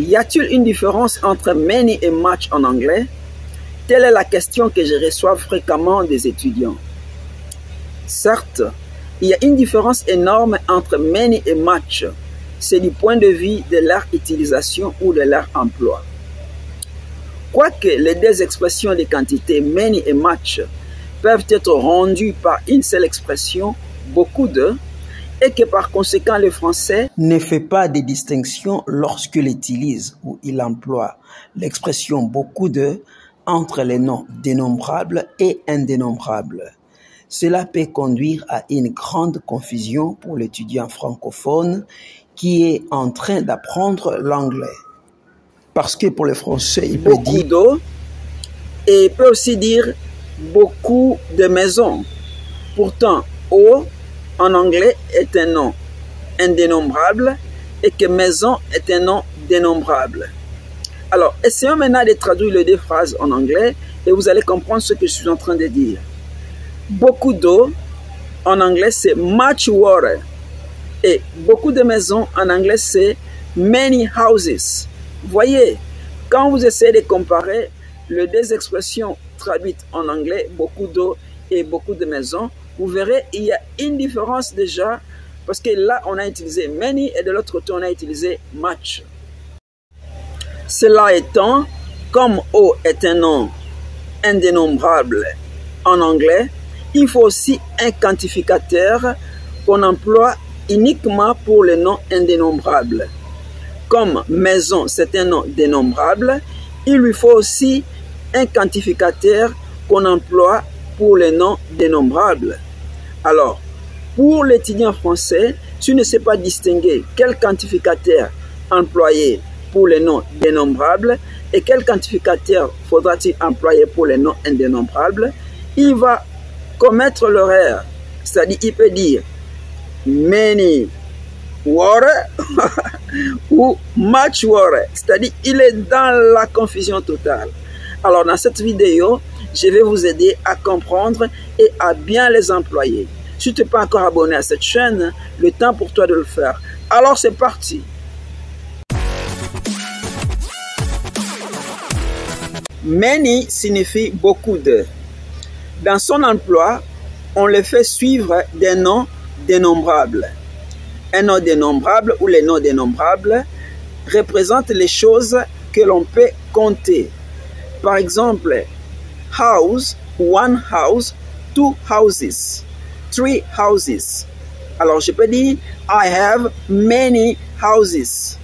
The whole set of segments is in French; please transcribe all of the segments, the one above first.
Y a-t-il une différence entre many et much en anglais? Telle est la question que je reçois fréquemment des étudiants. Certes, il y a une différence énorme entre many et much. C'est du point de vue de leur utilisation ou de leur emploi. Quoique les deux expressions de quantité many et much peuvent être rendues par une seule expression, beaucoup de, et que par conséquent le français ne fait pas de distinction lorsqu'il utilise ou il emploie l'expression beaucoup de entre les noms dénombrables et indénombrables. Cela peut conduire à une grande confusion pour l'étudiant francophone qui est en train d'apprendre l'anglais. Parce que pour le français, il peut dire d'eau et il peut aussi dire beaucoup de maisons. Pourtant, eau en anglais est un nom indénombrable et que maison est un nom dénombrable. Alors, essayons maintenant de traduire les deux phrases en anglais et vous allez comprendre ce que je suis en train de dire. Beaucoup d'eau, en anglais, c'est much water. Et beaucoup de maisons, en anglais, c'est many houses. Voyez, quand vous essayez de comparer les deux expressions traduites en anglais, beaucoup d'eau et beaucoup de maisons, vous verrez, il y a une différence déjà, parce que là, on a utilisé many et de l'autre côté, on a utilisé much. Cela étant, comme eau est un nom indénombrable en anglais, il faut aussi un quantificateur qu'on emploie uniquement pour les noms indénombrables. Comme maison, c'est un nom dénombrable, il lui faut aussi un quantificateur qu'on emploie pour les noms dénombrables. Alors, pour l'étudiant français, tu ne sais pas distinguer quel quantificateur employer pour les noms dénombrables et quel quantificateur faudra-t-il employer pour les noms indénombrables, il va commettre l'erreur. C'est-à-dire, il peut dire many water ou much water. C'est-à-dire, il est dans la confusion totale. Alors, dans cette vidéo, je vais vous aider à comprendre et à bien les employer. Si tu n'es pas encore abonné à cette chaîne, le temps pour toi de le faire. Alors, c'est parti. Many signifie beaucoup de. Dans son emploi, on le fait suivre des noms dénombrables. Un nom dénombrable ou les noms dénombrables représentent les choses que l'on peut compter. Par exemple, house, one house, two houses, three houses. Alors je peux dire I have many houses.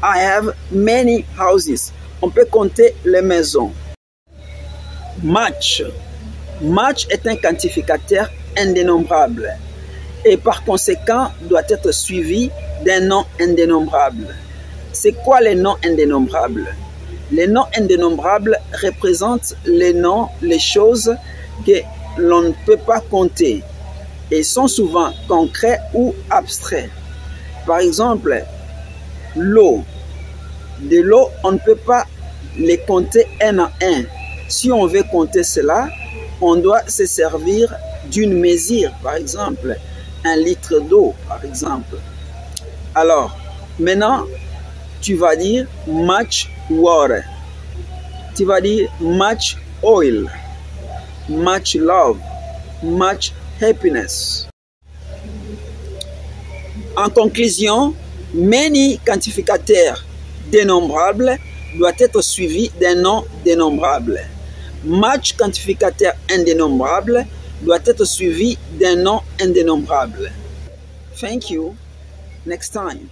I have many houses. On peut compter les maisons. Much. Much est un quantificateur indénombrable et par conséquent doit être suivi d'un nom indénombrable. C'est quoi les noms indénombrables? Les noms indénombrables représentent les noms, les choses que l'on ne peut pas compter et sont souvent concrets ou abstraits. Par exemple, l'eau. De l'eau, on ne peut pas les compter un à un. Si on veut compter cela, on doit se servir d'une mesure, par exemple, 1 litre d'eau, par exemple. Alors, maintenant, tu vas dire much water. Tu vas dire much oil, much love, much happiness. En conclusion, many quantificateurs dénombrables doit être suivi d'un nom dénombrable. Much quantificateur indénombrable doit être suivi d'un nom indénombrable. Thank you. Next time.